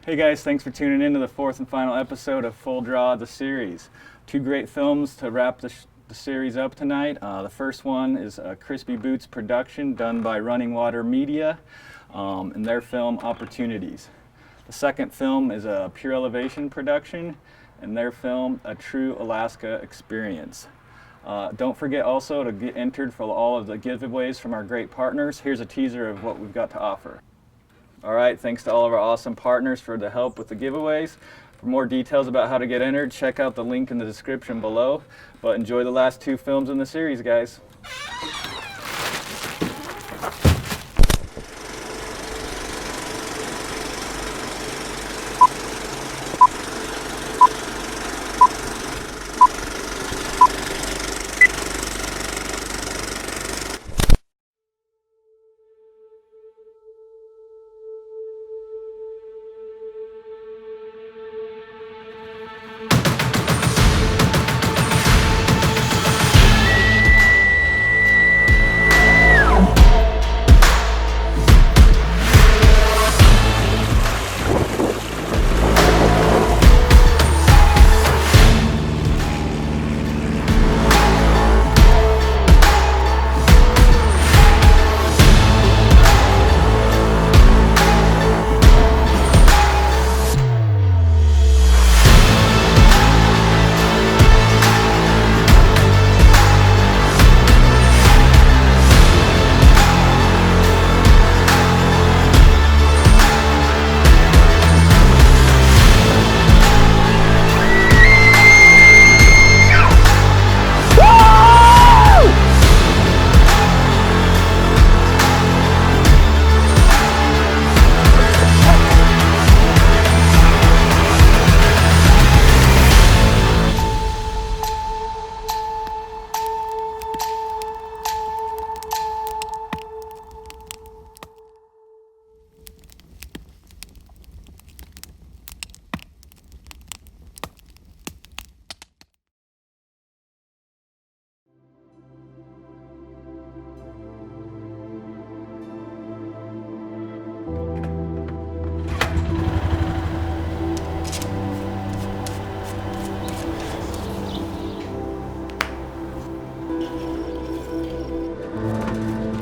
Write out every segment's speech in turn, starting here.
Hey guys, thanks for tuning in to the fourth and final episode of Full Draw, the series. Two great films to wrap the series up tonight. The first one is a Crispy Boots production done by Running Water Media and their film Opportunities. The second film is a Pure Elevation production and their film A True Alaska Experience. Don't forget also to get entered for all of the giveaways from our great partners. Here's a teaser of what we've got to offer. All right, thanks to all of our awesome partners for the help with the giveaways. For more details about how to get entered, check out the link in the description below. But enjoy the last two films in the series, guys.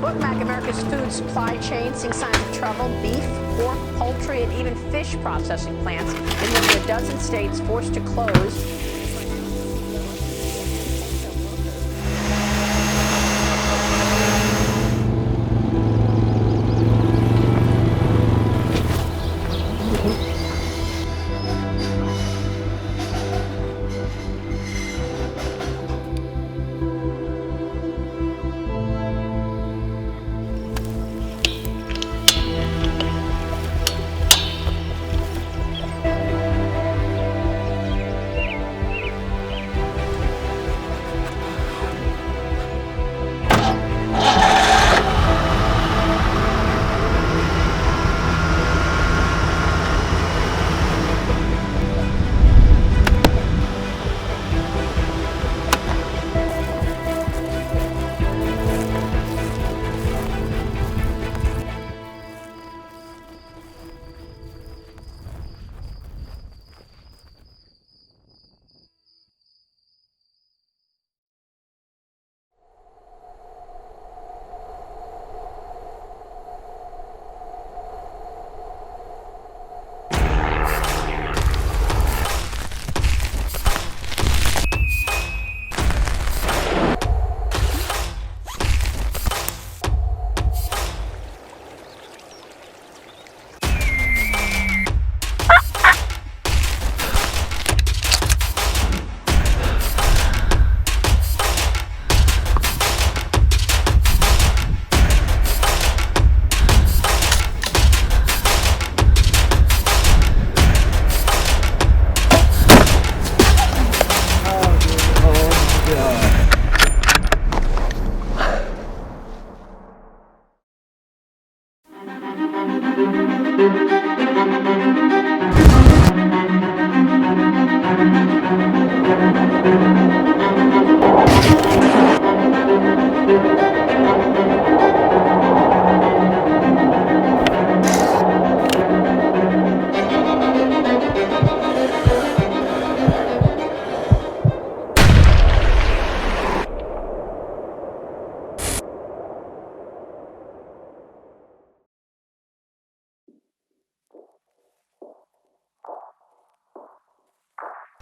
Bookmark America's food supply chain seeing signs of trouble. Beef, pork, poultry, and even fish processing plants in nearly a dozen states forced to close.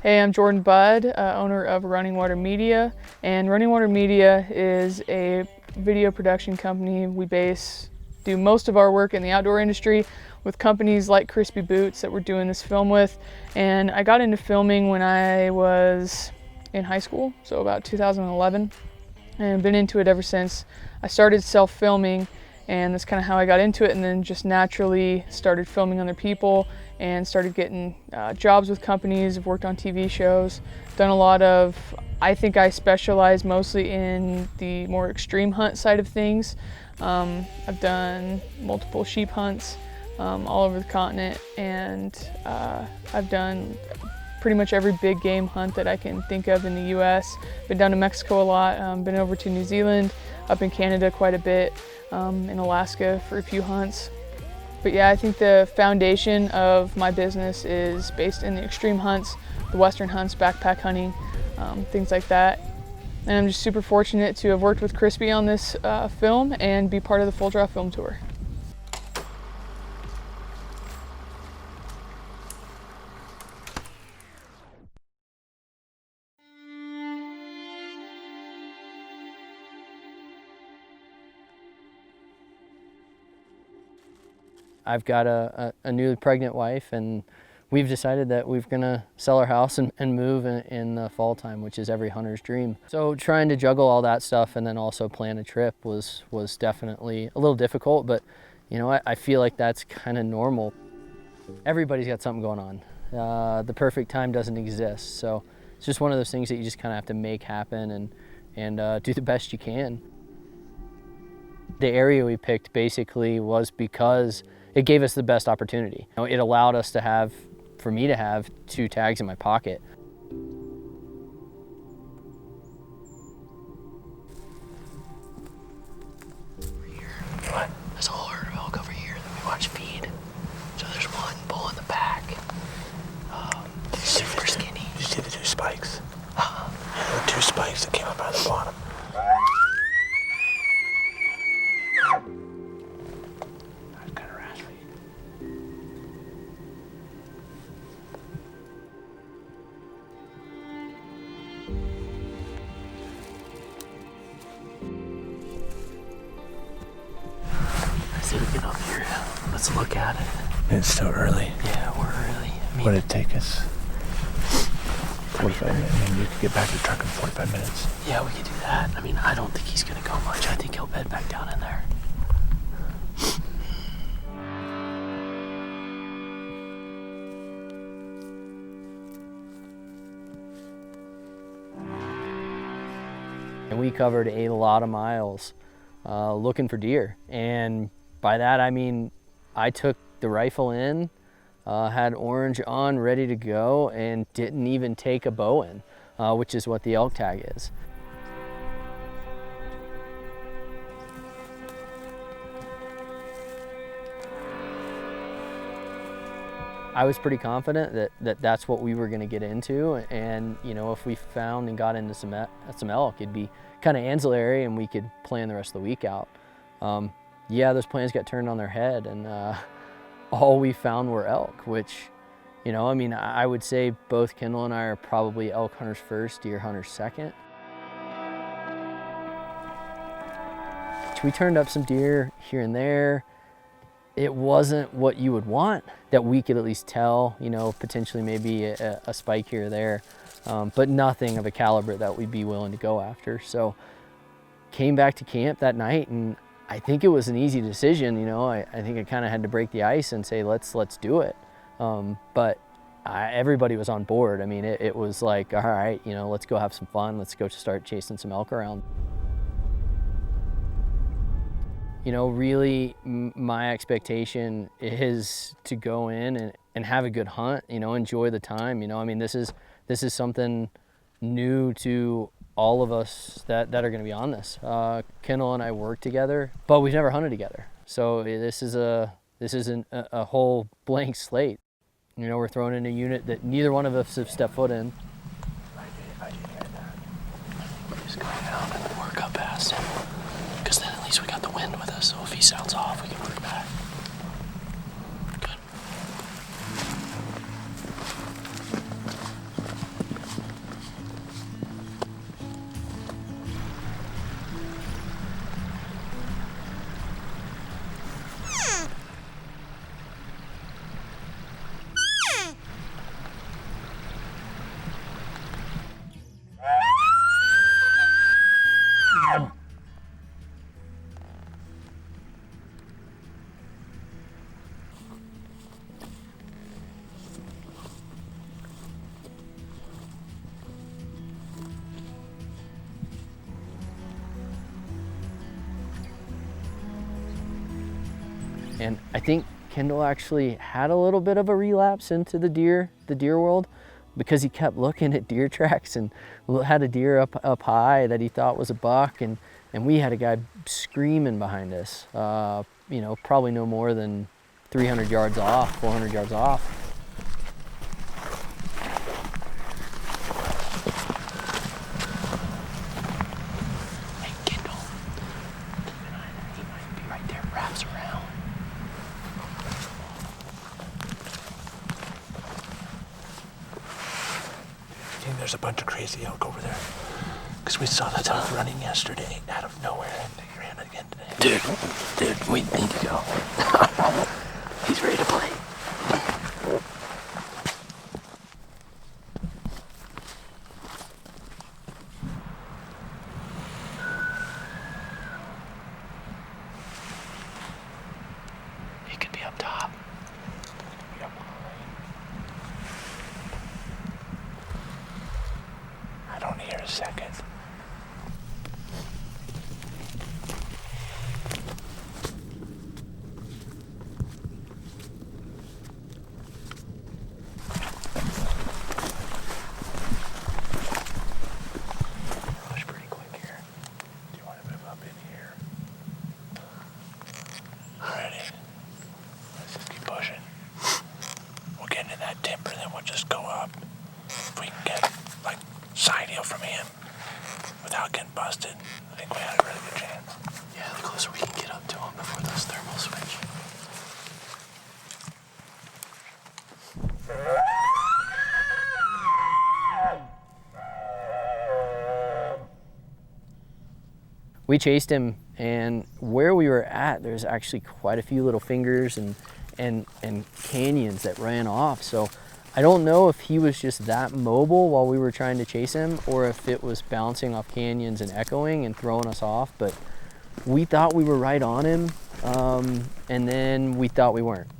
Hey, I'm Jordan Budd, owner of Running Water Media, and Running Water Media is a video production company. We do most of our work in the outdoor industry with companies like Crispi Boots that we're doing this film with. And I got into filming when I was in high school, so about 2011, and I've been into it ever since. I started self-filming, and that's kind of how I got into it, and then just naturally started filming other people and started getting jobs with companies. I've worked on TV shows, done a lot of, I think I specialize mostly in the more extreme hunt side of things. I've done multiple sheep hunts all over the continent, and I've done pretty much every big game hunt that I can think of in the US. Been down to Mexico a lot, been over to New Zealand, up in Canada quite a bit, in Alaska for a few hunts. But yeah, I think the foundation of my business is based in the extreme hunts, the western hunts, backpack hunting, things like that. And I'm just super fortunate to have worked with Crispi on this film and be part of the Full Draw Film Tour. I've got a newly pregnant wife, and we've decided that we're gonna sell our house and move in the fall time, which is every hunter's dream. So trying to juggle all that stuff and then also plan a trip was definitely a little difficult, but you know, I feel like that's kind of normal. Everybody's got something going on. The perfect time doesn't exist, so it's just one of those things that you just kind of have to make happen and do the best you can. The area we picked basically was because it gave us the best opportunity. You know, it allowed us to have, for me to have 2 tags in my pocket. Over here. What? There's a whole herd of elk over here that we watch feed. So there's one bull in the back. Super skinny. Did you see the 2 spikes? Uh-huh. Yeah, there were 2 spikes that came up out of the bottom. That's kind of raspy. I say we get up here. Let's look at it. It's still early. Yeah, we're early. I mean, What did it take us? 45 minutes. I mean, you could get back to the truck in 45 minutes. yeah, we could do that. I mean, I don't think he's gonna go much. I think he'll bed back down in there. And we covered a lot of miles looking for deer. And by that, I mean, I took the rifle in, had orange on, ready to go, and didn't even take a bow in, which is what the elk tag is. I was pretty confident that that's what we were going to get into, and you know, if we found and got into some elk, it'd be kind of ancillary, and we could plan the rest of the week out. Yeah, those plans got turned on their head, and all we found were elk, which, you know, I mean, I would say both Kendall and I are probably elk hunters first, deer hunters second. We turned up some deer here and there. It wasn't what you would want, that we could at least tell, you know, potentially maybe a spike here or there, but nothing of a caliber that we'd be willing to go after. So came back to camp that night, and I think it was an easy decision. You know, I think I kind of had to break the ice and say, let's do it. But everybody was on board. I mean, it was like, all right, you know, let's go have some fun. Let's go start chasing some elk around. You know, really, my expectation is to go in and have a good hunt, you know, enjoy the time. You know, I mean, this is something new to all of us that are going to be on this. Kendall and I work together, but we've never hunted together. So this is a whole blank slate. You know, we're throwing in a unit that neither one of us have stepped foot in. I did hear that. Just go down and work up past him. Because then at least we got the wind with us, so if he sounds off, we can work back. Good. And I think Kendall actually had a little bit of a relapse into the deer world, because he kept looking at deer tracks and had a deer up high that he thought was a buck, and we had a guy screaming behind us, you know, probably no more than 300 yards off, 400 yards off. Hey, Kendall. He might be right there, wraps around. I think there's a bunch of crazy elk over there. Because we saw that elk running yesterday out of nowhere, and he ran again today. Dude, we need to go. He's ready to play. He could be up top. I don't hear a second. Push pretty quick here. Do you want to move up in here? Alrighty. Let's just keep pushing. We'll get into that timber, then we'll just go up. If we can get, like, side heel from him without getting busted, I think we had a really good chance. Yeah, the closer we can get up to him before those thermals switch. We chased him, and where we were at, there's actually quite a few little fingers and canyons that ran off. So I don't know if he was just that mobile while we were trying to chase him, or if it was bouncing off canyons and echoing and throwing us off. But we thought we were right on him, and then we thought we weren't.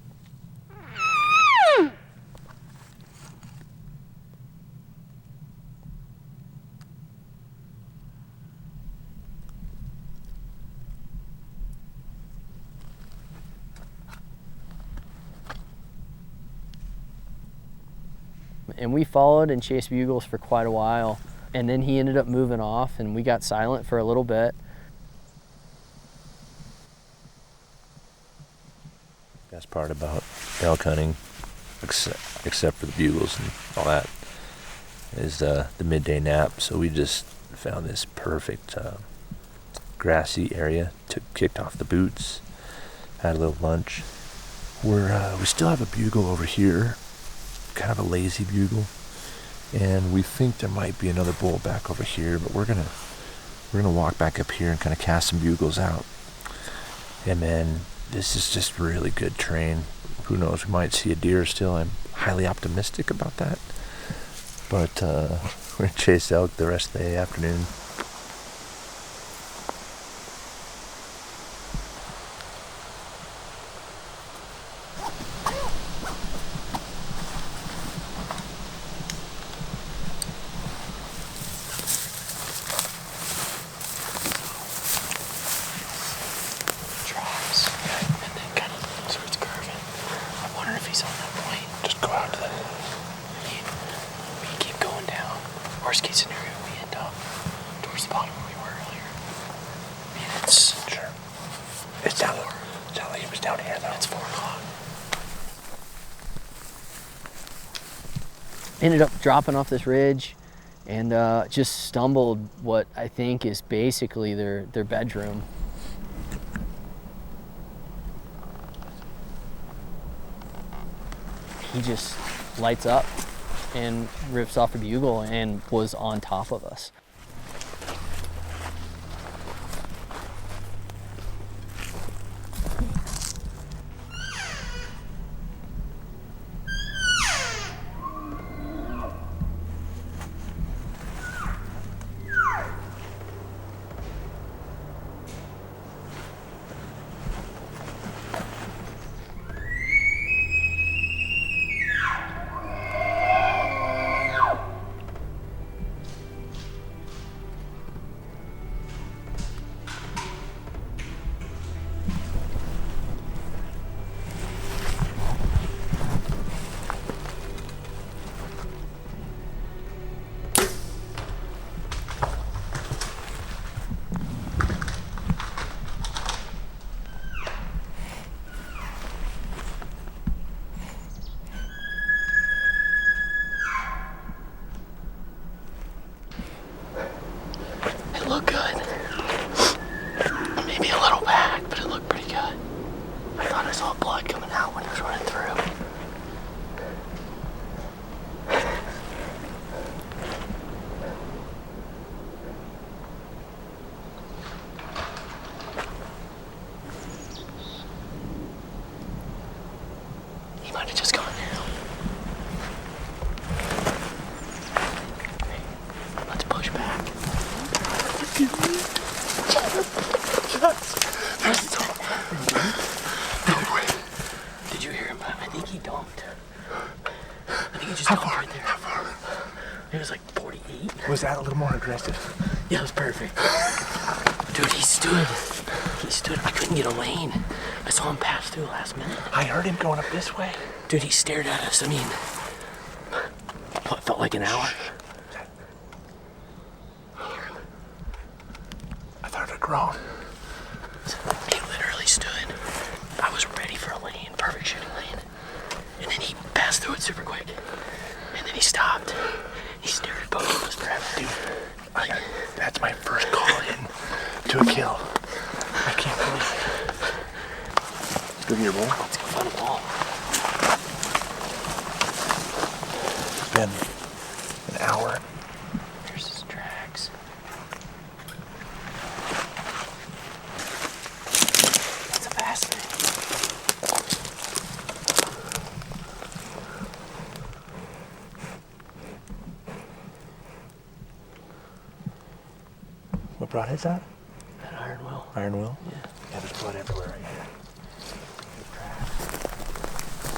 And we followed and chased bugles for quite a while, and then he ended up moving off, and we got silent for a little bit. Best part about elk hunting, except for the bugles and all that, is the midday nap. So we just found this perfect grassy area, kicked off the boots, had a little lunch. We still have a bugle over here, kind of a lazy bugle, and we think there might be another bull back over here, but we're gonna walk back up here and kind of cast some bugles out. And then this is just really good terrain. Who knows, we might see a deer still. I'm highly optimistic about that, but we're gonna chase elk the rest of the afternoon. Drops, and then kind of starts curving. I wonder if he's on that point. Just go out to the... We keep going down. Worst case scenario, we end up towards the bottom where we were earlier. I mean, it's... Sure. It sounded like it was down here, though. It's 4 o'clock. Ended up dropping off this ridge and just stumbled what I think is basically their bedroom. He just lights up and rips off a bugle and was on top of us. stopped right there. It was like 48. Was that a little more aggressive? Yeah, it was perfect. Dude, he stood. I couldn't get a lane. I saw him pass through last minute. I heard him going up this way. Dude, he stared at us. I mean, what felt like an hour. I thought it had grown. He literally stood. I was ready for a lane, perfect shooting lane. And then he passed through it super quick. And then he stopped. He stared at both of us forever. Dude, that's my first call in to a kill. I can't believe it. Let's go get your ball. Let's go find a ball. It's been an hour. There's his tracks. That's a fast thing. What broadhead's that? That iron will. Iron Will? Yeah. Yeah, there's blood everywhere right here.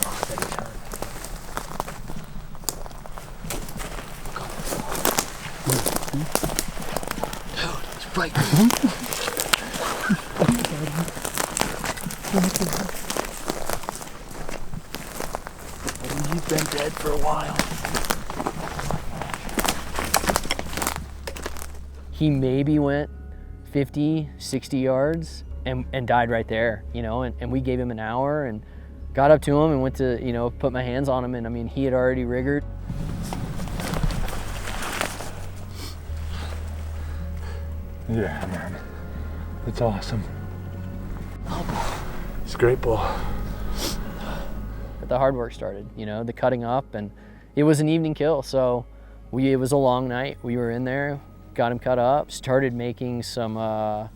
Oh, I bet he turned. Dude, it's right. You've been dead for a while. He maybe went 50, 60 yards and died right there, you know, and we gave him an hour and got up to him and went to, you know, put my hands on him, and I mean, he had already riggered. Yeah, man. It's awesome. It's a great bull. But the hard work started, you know, the cutting up, and it was an evening kill, so it was a long night. We were in there, got him cut up, started making some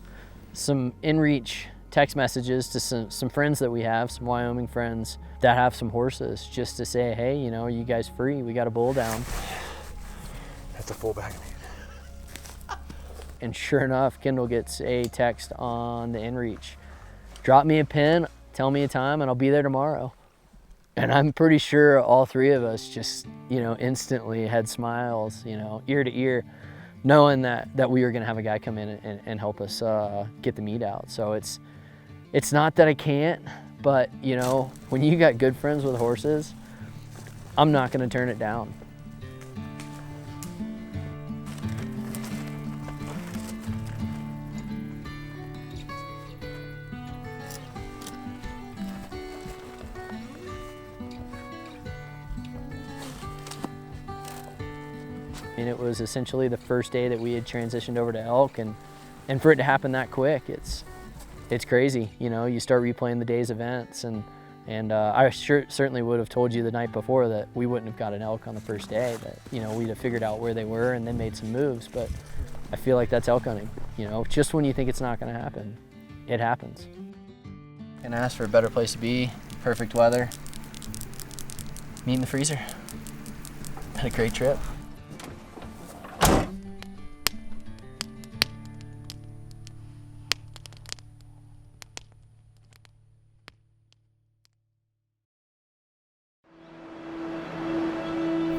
in-reach text messages to some friends that we have, some Wyoming friends that have some horses, just to say, hey, you know, you guys free? We got a bull down. That's a full bag of meat. And sure enough, Kendall gets a text on the inReach. Drop me a pin, tell me a time, and I'll be there tomorrow. And I'm pretty sure all three of us just, you know, instantly had smiles, you know, ear to ear, knowing that we were gonna have a guy come in and help us get the meat out. So it's not that I can't, but you know, when you got good friends with horses, I'm not gonna turn it down. I mean, it was essentially the first day that we had transitioned over to elk, and for it to happen that quick, it's crazy. You know, you start replaying the day's events, and I certainly would have told you the night before that we wouldn't have got an elk on the first day, that, you know, we'd have figured out where they were and then made some moves, but I feel like that's elk hunting. You know, just when you think it's not gonna happen, it happens. Can ask for a better place to be, perfect weather, meat in the freezer. Had a great trip.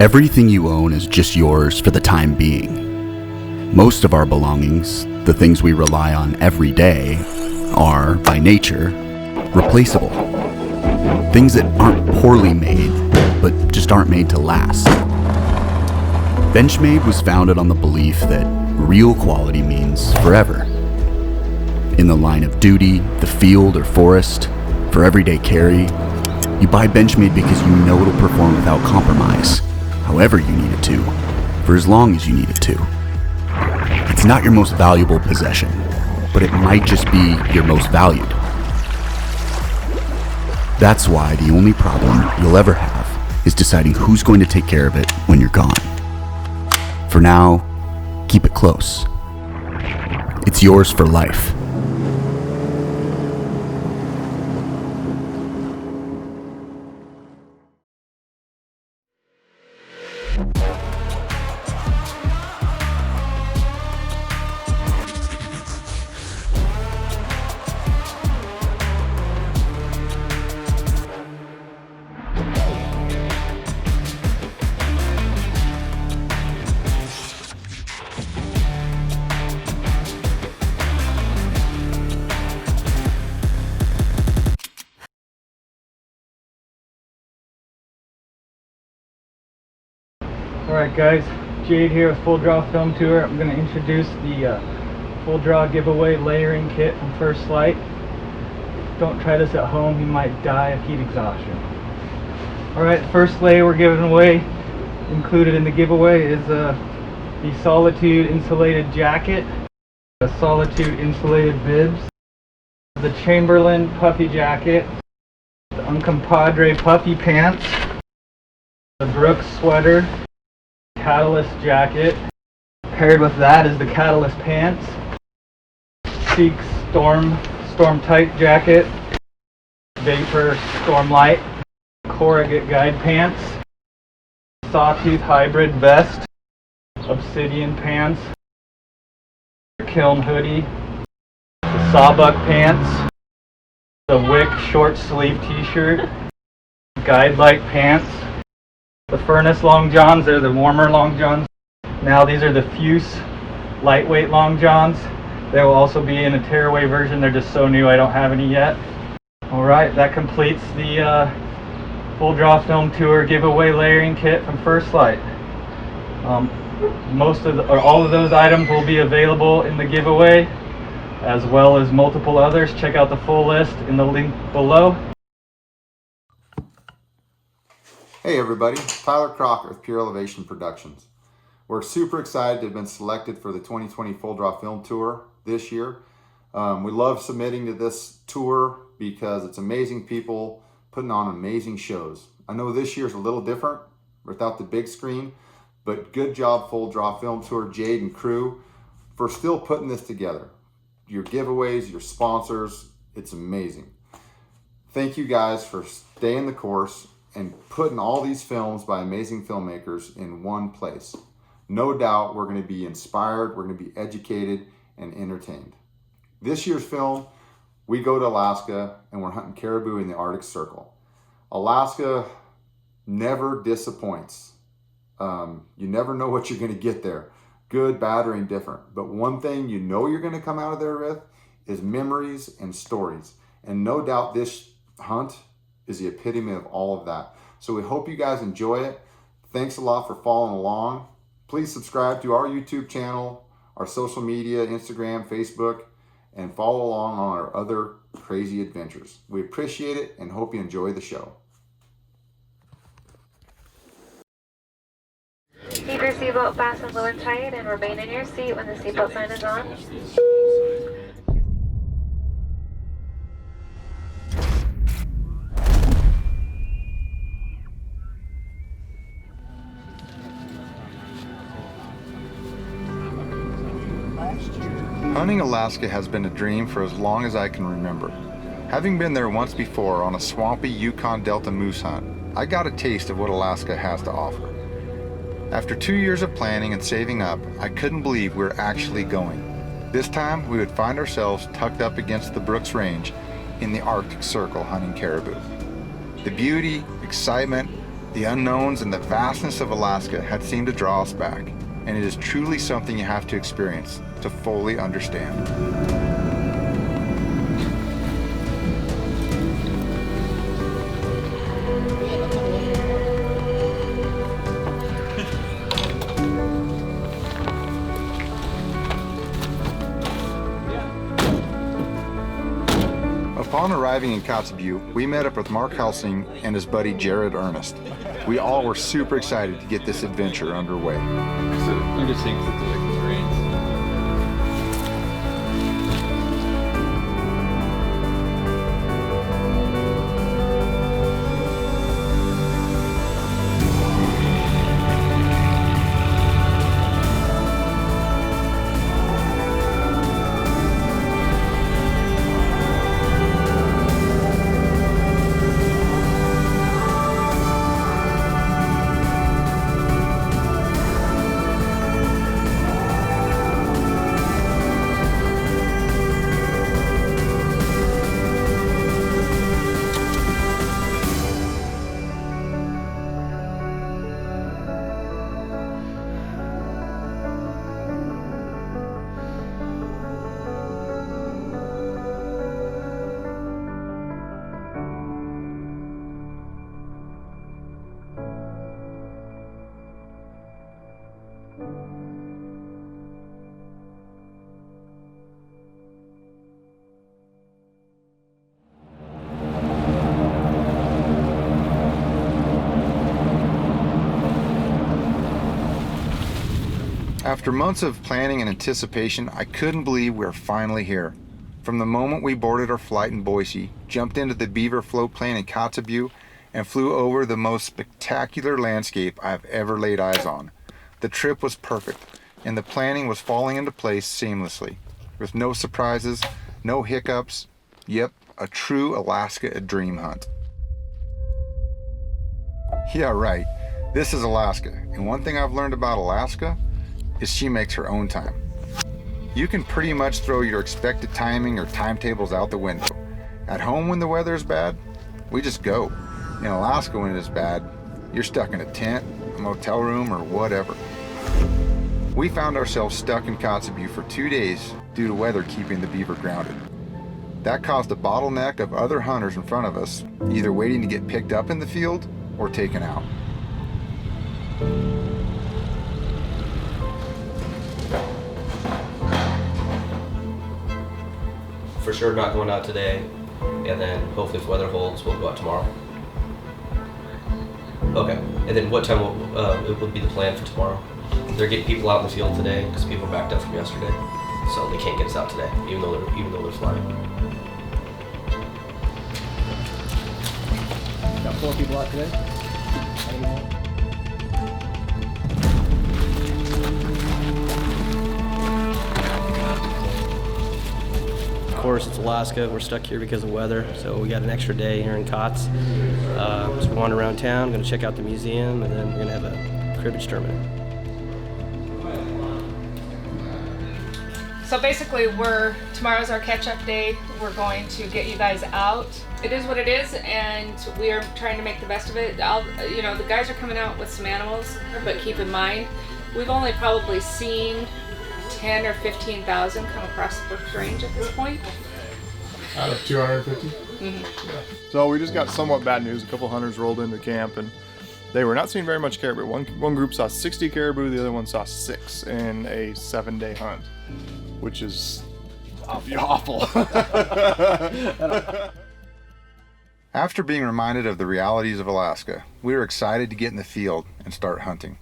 Everything you own is just yours for the time being. Most of our belongings, the things we rely on every day, are, by nature, replaceable. Things that aren't poorly made, but just aren't made to last. Benchmade was founded on the belief that real quality means forever. In the line of duty, the field or forest, for everyday carry, you buy Benchmade because you know it'll perform without compromise, however you need it to, for as long as you need it to. It's not your most valuable possession, but it might just be your most valued. That's why the only problem you'll ever have is deciding who's going to take care of it when you're gone. For now, keep it close. It's yours for life. Alright guys, Jade here with Full Draw Film Tour. I'm going to introduce the Full Draw giveaway layering kit from First Light. Don't try this at home, you might die of heat exhaustion. Alright, first layer we're giving away, included in the giveaway, is the Solitude insulated jacket, the Solitude insulated bibs, the Chamberlain puffy jacket, the Uncompadre puffy pants, the Brooks sweater, Catalyst jacket. Paired with that is the Catalyst pants, Seek Storm Tight jacket, Vapor Storm Light, Corrugate guide pants, Sawtooth hybrid vest, Obsidian pants, Kiln hoodie, the Sawbuck pants, the Wick short sleeve t-shirt, Guide light pants, the Furnace long johns. They're the warmer long johns. Now these are the Fuse lightweight long johns. They will also be in a tearaway version. They're just so new I don't have any yet. Alright, that completes the Full Draw Film Tour giveaway layering kit from First Light. All of those items will be available in the giveaway, as well as multiple others. Check out the full list in the link below. Hey everybody, Tyler Crocker with Pure Elevation Productions. We're super excited to have been selected for the 2020 Full Draw Film Tour this year. We love submitting to this tour because it's amazing people putting on amazing shows. I know this year's a little different without the big screen, but good job Full Draw Film Tour, Jade and crew, for still putting this together. Your giveaways, your sponsors, it's amazing. Thank you guys for staying the course and putting all these films by amazing filmmakers in one place. No doubt we're going to be inspired, we're going to be educated and entertained. This year's film, we go to Alaska and we're hunting caribou in the Arctic Circle. Alaska never disappoints. You never know what you're going to get there, good, bad, or indifferent. But one thing you know you're going to come out of there with is memories and stories. And no doubt this hunt is the epitome of all of that. So we hope you guys enjoy it. Thanks a lot for following along. Please subscribe to our YouTube channel, our social media, Instagram, Facebook, and follow along on our other crazy adventures. We appreciate it and hope you enjoy the show. Keep your seatbelt fastened low and tight and remain in your seat when the seatbelt sign is on. Hunting Alaska has been a dream for as long as I can remember. Having been there once before on a swampy Yukon Delta moose hunt, I got a taste of what Alaska has to offer. After 2 years of planning and saving up, I couldn't believe we were actually going. This time, we would find ourselves tucked up against the Brooks Range in the Arctic Circle hunting caribou. The beauty, excitement, the unknowns, and the vastness of Alaska had seemed to draw us back, and it is truly something you have to experience to fully understand. Upon arriving in Kotzebue, we met up with Mark Helsing and his buddy Jared Ernest. We all were super excited to get this adventure underway. After months of planning and anticipation, I couldn't believe we were finally here. From the moment we boarded our flight in Boise, jumped into the Beaver float plane in Kotzebue, and flew over the most spectacular landscape I've ever laid eyes on. The trip was perfect, and the planning was falling into place seamlessly, with no surprises, no hiccups. Yep, a true Alaska dream hunt. Yeah, right. This is Alaska, and one thing I've learned about Alaska is she makes her own time. You can pretty much throw your expected timing or timetables out the window. At home when the weather is bad, we just go. In Alaska when it is bad, you're stuck in a tent, a motel room, or whatever. We found ourselves stuck in Kotzebue for 2 days due to weather keeping the beaver grounded. That caused a bottleneck of other hunters in front of us, either waiting to get picked up in the field or taken out. For sure not going out today, and then hopefully if weather holds, we'll go out tomorrow. Okay, and then what time it would be the plan for tomorrow? They're getting people out in the field today because people are backed up from yesterday, so they can't get us out today, even though they're flying. Got 4 people out today. Of course, it's Alaska. We're stuck here because of weather, so we got an extra day here in Kotz. So we're wandering around town, going to check out the museum, and then we're going to have a cribbage tournament. So basically, tomorrow's our catch-up day. We're going to get you guys out. It is what it is, and we are trying to make the best of it. The guys are coming out with some animals, but keep in mind, we've only probably seen 10 or 15,000 come across the Brooks Range at this point. Out of 250? Mm-hmm. Yeah. So we just got somewhat bad news. A couple hunters rolled into camp and they were not seeing very much caribou. One group saw 60 caribou, the other one saw 6 in a 7-day hunt, which is awful. After being reminded of the realities of Alaska, we were excited to get in the field and start hunting.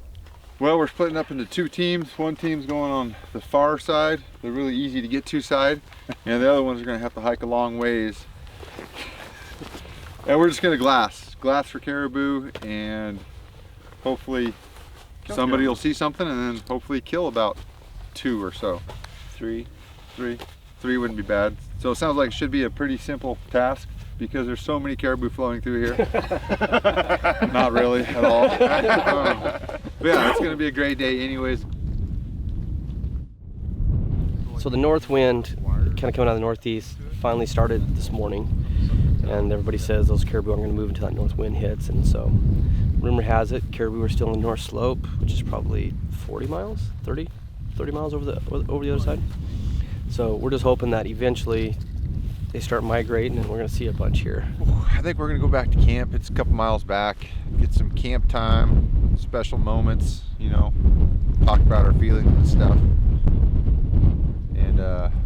Well, we're splitting up into 2 teams. One team's going on the far side, the really easy to get to side, and the other ones are going to have to hike a long ways. And we're just going to glass for caribou, and hopefully somebody will see something, and then hopefully kill about 2 or so. 3 wouldn't be bad. So it sounds like it should be a pretty simple task, because there's so many caribou flowing through here. Not really at all. But yeah, it's going to be a great day anyways. So the north wind, kind of coming out of the northeast, finally started this morning, and everybody says those caribou aren't going to move until that north wind hits, and so rumor has it caribou are still in the north slope, which is probably 40 miles, 30 miles over the other side. So we're just hoping that eventually they start migrating and we're going to see a bunch here. I think we're going to go back to camp. It's a couple miles back, get some camp time, special moments, talk about our feelings and stuff, and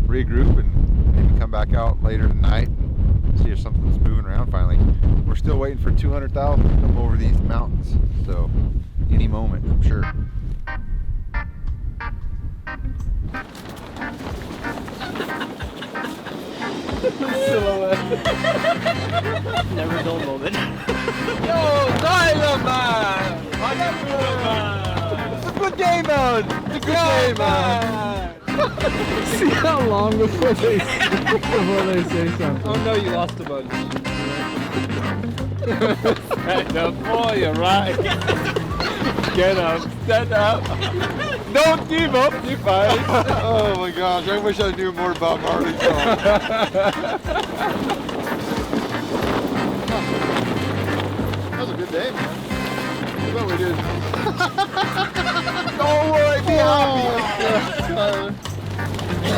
regroup and maybe come back out later tonight and see if something's moving around finally. We're still waiting for 200,000 to come over these mountains, so any moment, I'm sure. Silhouette. Never dull moment. Yo, Dynamite! It's a good game, man! It's a good game, man! See how long before they say something. Oh no, you lost a bunch. Stand up, boy, you're right. Get up, stand up. Don't give up, you fight. Oh my gosh, I wish I knew more about Marley's song. That was a good day, man. What about we did? Don't worry, be happy.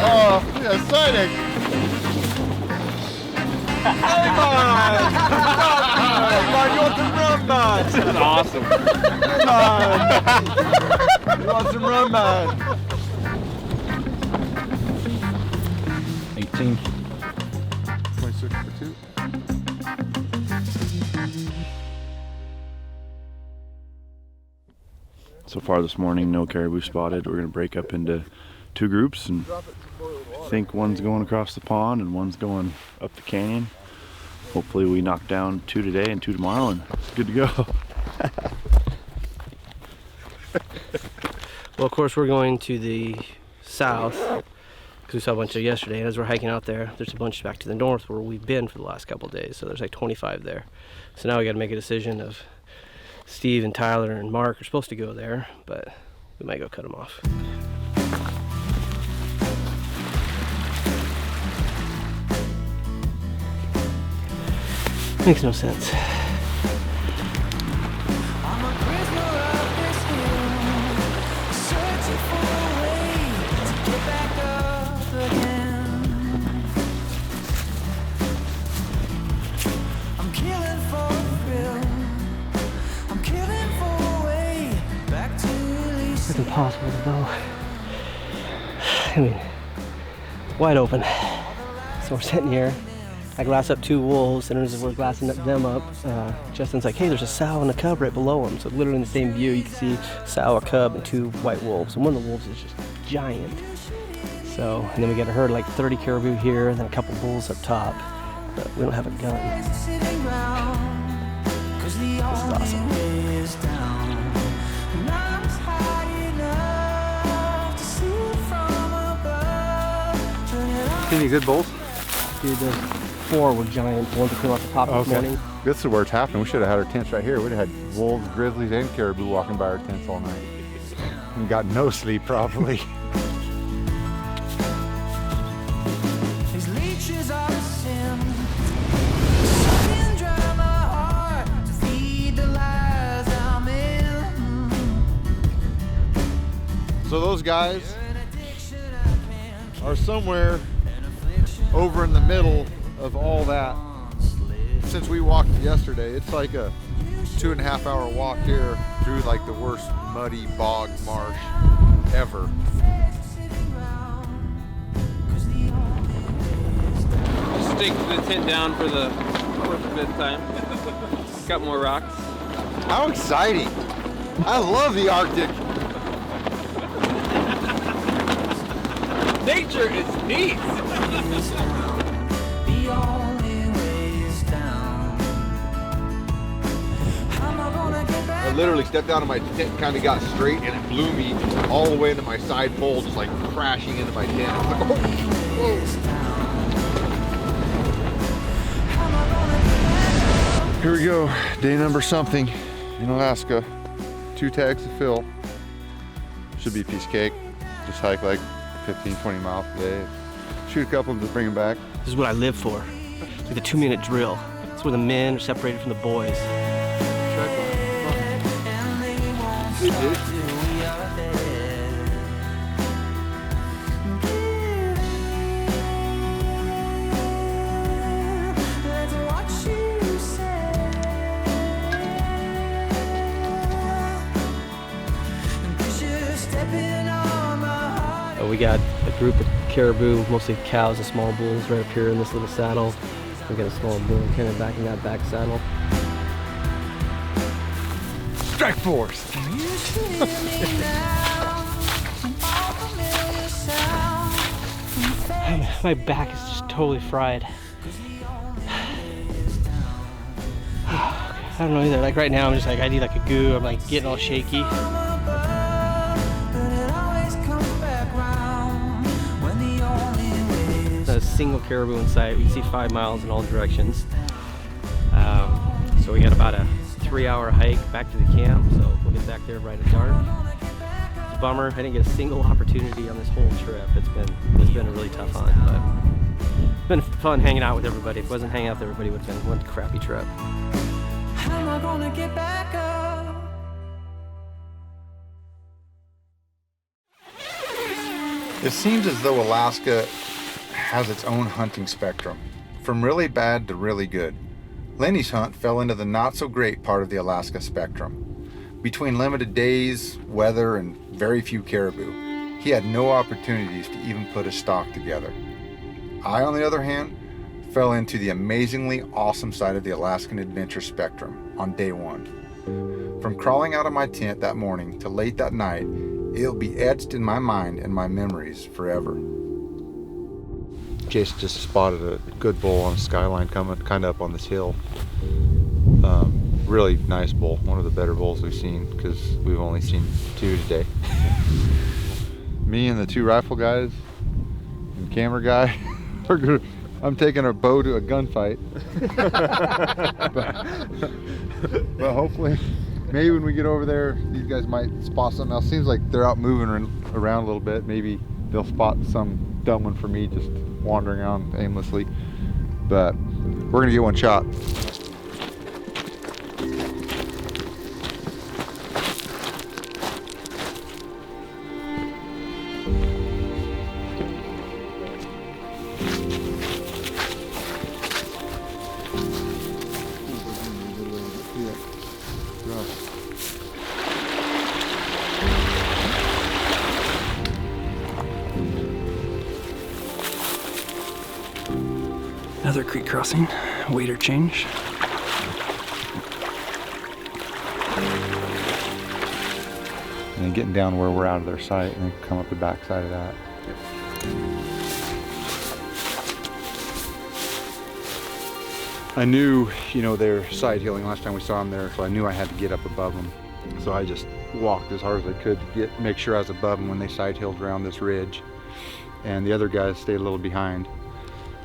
Oh, yeah, exciting. Hey, man! You want some rum, man? This is awesome. Come on! You want some rum, man? 18. 26 for 2. So far this morning, no caribou spotted. We're gonna break up into 2 groups, and I think one's going across the pond and one's going up the canyon. Hopefully we knock down 2 today and 2 tomorrow, and it's good to go. Well, of course, we're going to the south because we saw a bunch of yesterday, and as we're hiking out there, there's a bunch back to the north where we've been for the last couple of days, so there's like 25 there. So now we got to make a decision of Steve and Tyler and Mark are supposed to go there, but we might go cut them off. Makes no sense. It's impossible to go. I mean, wide open. So we're sitting here. I glass up 2 wolves, and as we're glassing them up, Justin's like, hey, there's a sow and a cub right below them. So literally in the same view, you can see a sow, a cub, and 2 white wolves. And one of the wolves is just giant. So, and then we got a herd like 30 caribou here, and then a couple bulls up top. But we don't have a gun. This is awesome. Any good bulls? Dude, those 4 were giant. The ones that came off the top this morning. This is where it's happening. We should have had our tents right here. We'd have had wolves, grizzlies, and caribou walking by our tents all night. And got no sleep probably. So those guys are somewhere over in the middle of all that. Since we walked yesterday, it's like a 2.5 hour walk here through like the worst muddy bog marsh ever. Stake the tent down for the 4th or 5th time. Got more rocks. How exciting! I love the Arctic. Nature is neat. I literally stepped out of my tent, kind of got straight, and it blew me all the way into my side pole, just like crashing into my tent. Like, oh, whoa. Here we go, day number something in Alaska. 2 tags to fill. Should be a piece of cake. Just hike like 15-20 miles a day. Shoot a couple and just bring them back. This is what I live for. It's like the 2-minute drill. It's where the men are separated from the boys. We got a group of caribou, mostly cows and small bulls, right up here in this little saddle. We got a small bull kind of back in that back saddle. Strike force! My back is just totally fried. I don't know either. Like right now, I'm just like, I need like a goo. I'm like getting all shaky. A single caribou in sight. We can see 5 miles in all directions. So we got about a 3-hour hike back to the camp. So we'll get back there right at dark. It's a bummer. I didn't get a single opportunity on this whole trip. It's been a really tough hunt, but it's been fun hanging out with everybody. If it wasn't hanging out with everybody, it would have been one crappy trip. How am I gonna get back up? It seems as though Alaska has its own hunting spectrum, from really bad to really good. Lenny's hunt fell into the not so great part of the Alaska spectrum. Between limited days, weather, and very few caribou, he had no opportunities to even put a stock together. I, on the other hand, fell into the amazingly awesome side of the Alaskan adventure spectrum on day 1. From crawling out of my tent that morning to late that night, it'll be etched in my mind and my memories forever. Jason just spotted a good bull on a skyline coming kind of up on this hill. Really nice bull, one of the better bulls we've seen because we've only seen 2 today. Me and the 2 rifle guys and camera guy, I'm taking our bow to a gunfight. but hopefully, maybe when we get over there, these guys might spot something else. Seems like they're out moving around a little bit. Maybe they'll spot some dumb one for me just wandering around aimlessly. But we're gonna get one shot. Another creek crossing, wader change. And then getting down where we're out of their sight and then come up the back side of that. I knew, they're side hilling last time we saw them there, so I knew I had to get up above them. So I just walked as hard as I could to make sure I was above them when they side hilled around this ridge. And the other guys stayed a little behind.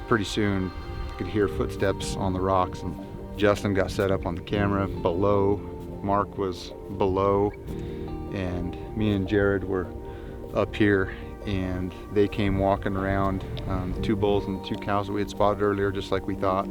Pretty soon, I could hear footsteps on the rocks, and Justin got set up on the camera below. Mark was below, and me and Jared were up here, and they came walking around the 2 bulls and the 2 cows that we had spotted earlier, just like we thought.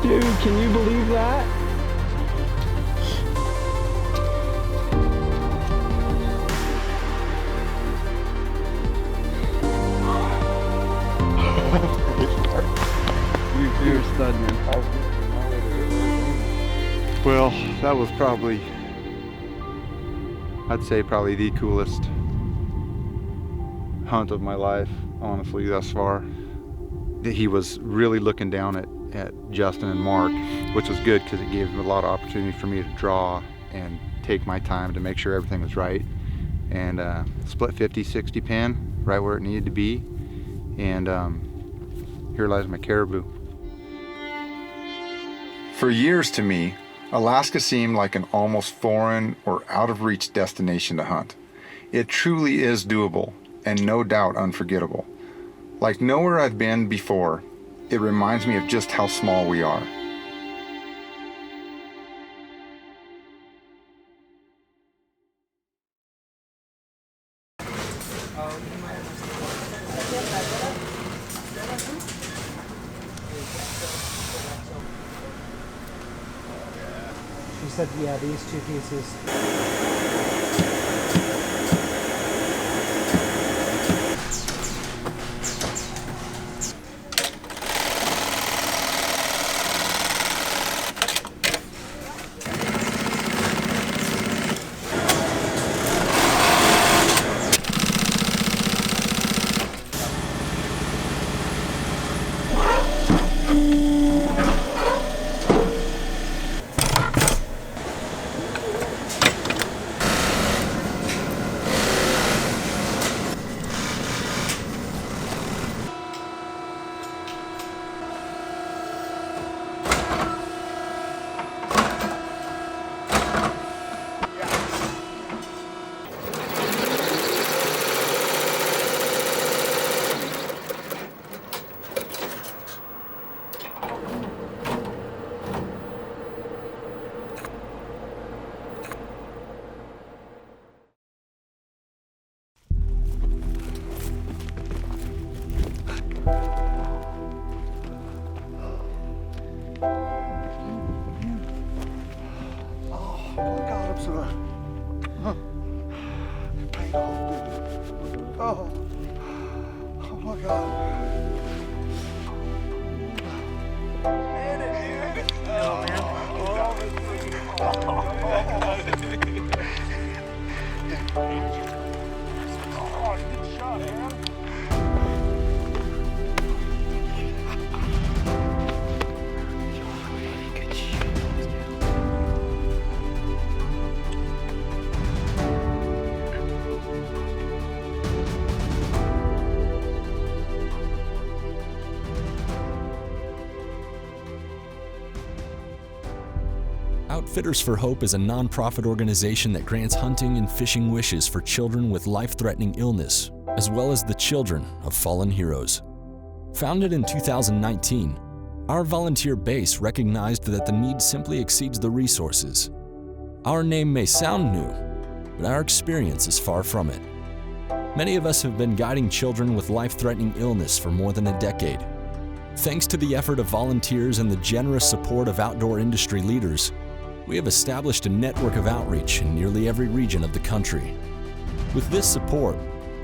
Dude, can you believe that? You're a stud, man. Well, that was probably, I'd say probably the coolest hunt of my life, honestly, thus far. He was really looking down at Justin and Mark, which was good because it gave him a lot of opportunity for me to draw and take my time to make sure everything was right. And split 50-60 pin right where it needed to be. And here lies my caribou. For years to me, Alaska seemed like an almost foreign or out of reach destination to hunt. It truly is doable and no doubt unforgettable. Like nowhere I've been before, it reminds me of just how small we are. She said, yeah, these 2 pieces. Oh my God, I'm so paid off, dude. Oh my God. Outfitters for Hope is a nonprofit organization that grants hunting and fishing wishes for children with life-threatening illness, as well as the children of fallen heroes. Founded in 2019, our volunteer base recognized that the need simply exceeds the resources. Our name may sound new, but our experience is far from it. Many of us have been guiding children with life-threatening illness for more than a decade. Thanks to the effort of volunteers and the generous support of outdoor industry leaders, we have established a network of outreach in nearly every region of the country. With this support,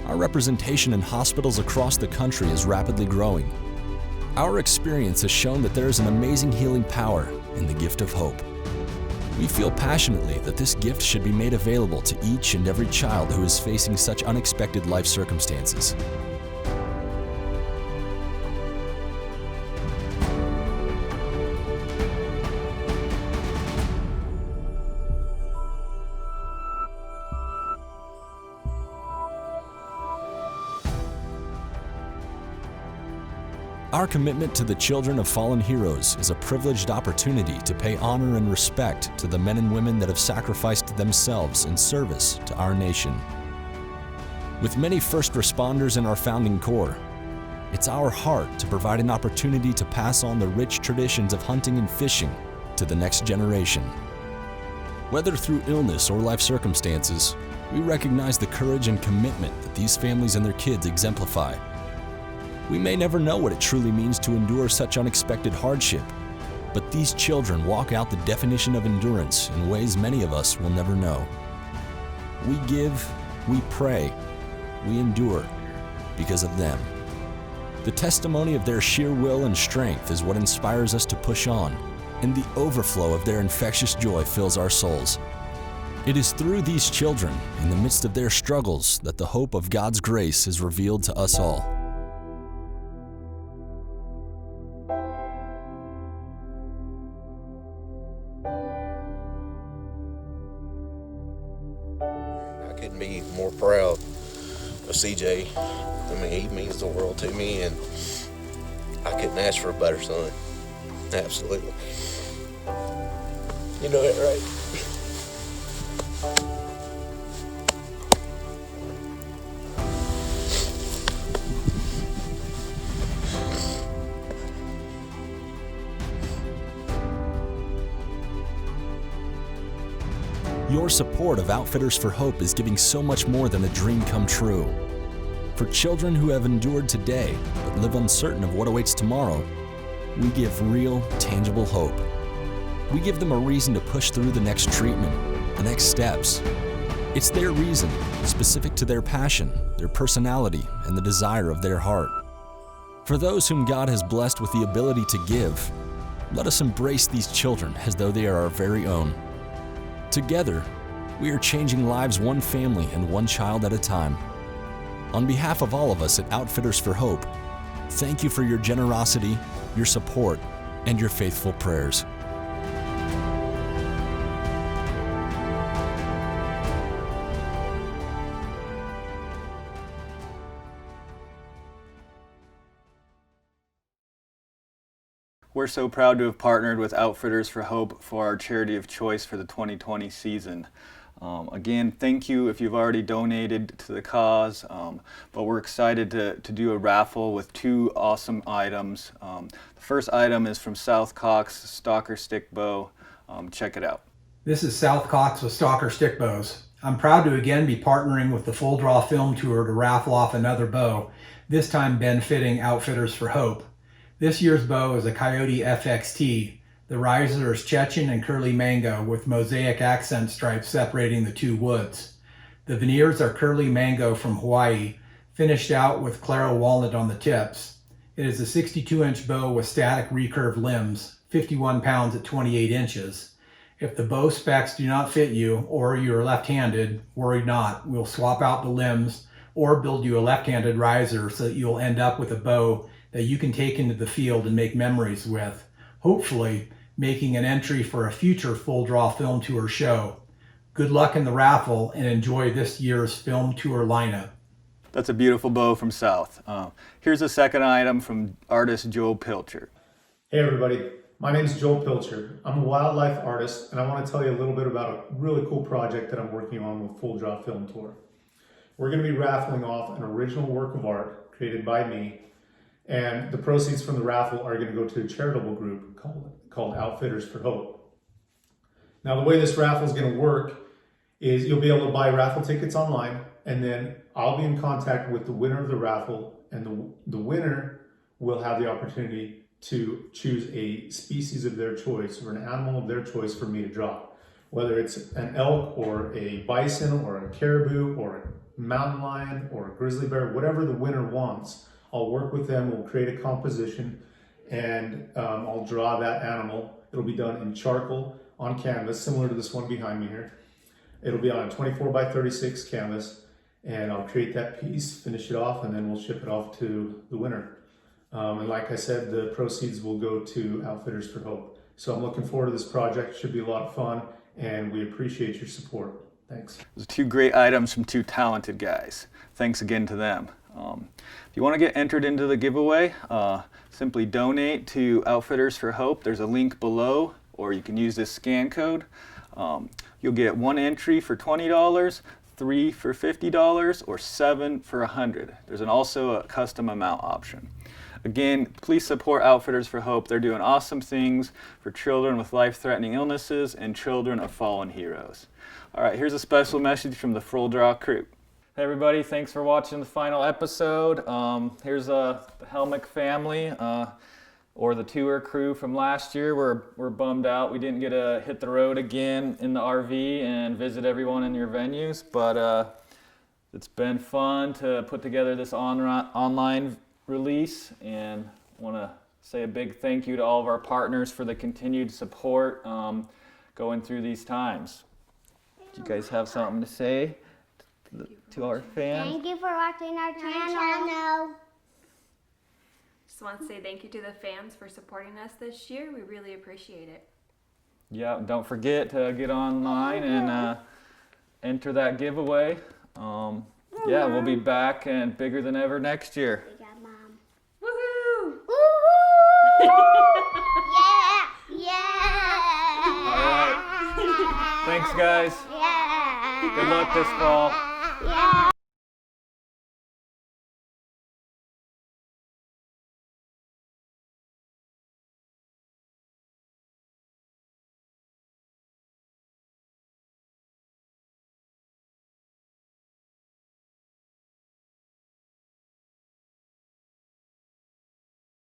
our representation in hospitals across the country is rapidly growing. Our experience has shown that there is an amazing healing power in the gift of hope. We feel passionately that this gift should be made available to each and every child who is facing such unexpected life circumstances. Our commitment to the children of fallen heroes is a privileged opportunity to pay honor and respect to the men and women that have sacrificed themselves in service to our nation. With many first responders in our founding corps, it's our heart to provide an opportunity to pass on the rich traditions of hunting and fishing to the next generation. Whether through illness or life circumstances, we recognize the courage and commitment that these families and their kids exemplify. We may never know what it truly means to endure such unexpected hardship, but these children walk out the definition of endurance in ways many of us will never know. We give, we pray, we endure because of them. The testimony of their sheer will and strength is what inspires us to push on, and the overflow of their infectious joy fills our souls. It is through these children, in the midst of their struggles, that the hope of God's grace is revealed to us all. Couldn't be more proud of CJ. I mean, he means the world to me, and I couldn't ask for a better son. Absolutely. You know that, right? Your support of Outfitters for Hope is giving so much more than a dream come true. For children who have endured today but live uncertain of what awaits tomorrow, we give real, tangible hope. We give them a reason to push through the next treatment, the next steps. It's their reason, specific to their passion, their personality, and the desire of their heart. For those whom God has blessed with the ability to give, let us embrace these children as though they are our very own. Together, we are changing lives one family and one child at a time. On behalf of all of us at Outfitters for Hope, thank you for your generosity, your support, and your faithful prayers. We're so proud to have partnered with Outfitters for Hope for our charity of choice for the 2020 season. Again, thank you if you've already donated to the cause, but we're excited to do a raffle with two awesome items. The first item is from South Cox Stalker Stick Bow. Check it out. This is South Cox with Stalker Stick Bows. I'm proud to again be partnering with the Full Draw Film Tour to raffle off another bow, this time benefiting Outfitters for Hope. This year's bow is a Coyote FXT, The riser is Chechen and curly mango with mosaic accent stripes separating the two woods. The veneers are curly mango from Hawaii, finished out with claro walnut on the tips. It is a 62-inch bow with static recurve limbs, 51 pounds at 28 inches. If the bow specs do not fit you or you are left-handed, worry not. We'll swap out the limbs or build you a left-handed riser so that you'll end up with a bow that you can take into the field and make memories with, hopefully making an entry for a future Full Draw Film Tour show. Good luck in the raffle and enjoy this year's film tour lineup. That's a beautiful bow from South. Here's a second item from artist Joel Pilcher. Hey everybody, my name is Joel Pilcher. I'm a wildlife artist and I want to tell you a little bit about a really cool project that I'm working on with Full Draw Film Tour. We're going to be raffling off an original work of art created by me, and the proceeds from the raffle are going to go to a charitable group called Outfitters for Hope. Now the way this raffle is going to work is you'll be able to buy raffle tickets online, and then I'll be in contact with the winner of the raffle, and the winner will have the opportunity to choose a species of their choice or an animal of their choice for me to draw. Whether it's an elk or a bison or a caribou or a mountain lion or a grizzly bear, whatever the winner wants, I'll work with them, we'll create a composition, and I'll draw that animal. It'll be done in charcoal on canvas, similar to this one behind me here. It'll be on a 24 by 36 canvas, and I'll create that piece, finish it off, and then we'll ship it off to the winner. And like I said, the proceeds will go to Outfitters for Hope. So I'm looking forward to this project. It should be a lot of fun, and we appreciate your support. Thanks. Those are two great items from two talented guys. Thanks again to them. If you want to get entered into the giveaway, simply donate to Outfitters for Hope. There's a link below, or you can use this scan code. You'll get one entry for $20, 3 for $50, or 7 for $100. There's also a custom amount option. Again, please support Outfitters for Hope. They're doing awesome things for children with life-threatening illnesses and children of fallen heroes. All right, here's a special message from the Full Draw crew. Hey everybody, thanks for watching the final episode. Here's the Helmick family, or the tour crew from last year. We're bummed out we didn't get to hit the road again in the RV and visit everyone in your venues, but it's been fun to put together this online release, and want to say a big thank you to all of our partners for the continued support going through these times. Do you guys have something to say to our fans? Thank you for watching our channel. Just want to say thank you to the fans for supporting us this year. We really appreciate it. Yeah, don't forget to get online and enter that giveaway. Yeah, we'll be back and bigger than ever next year. Woohoo! All right. Thanks, guys. Good luck this fall.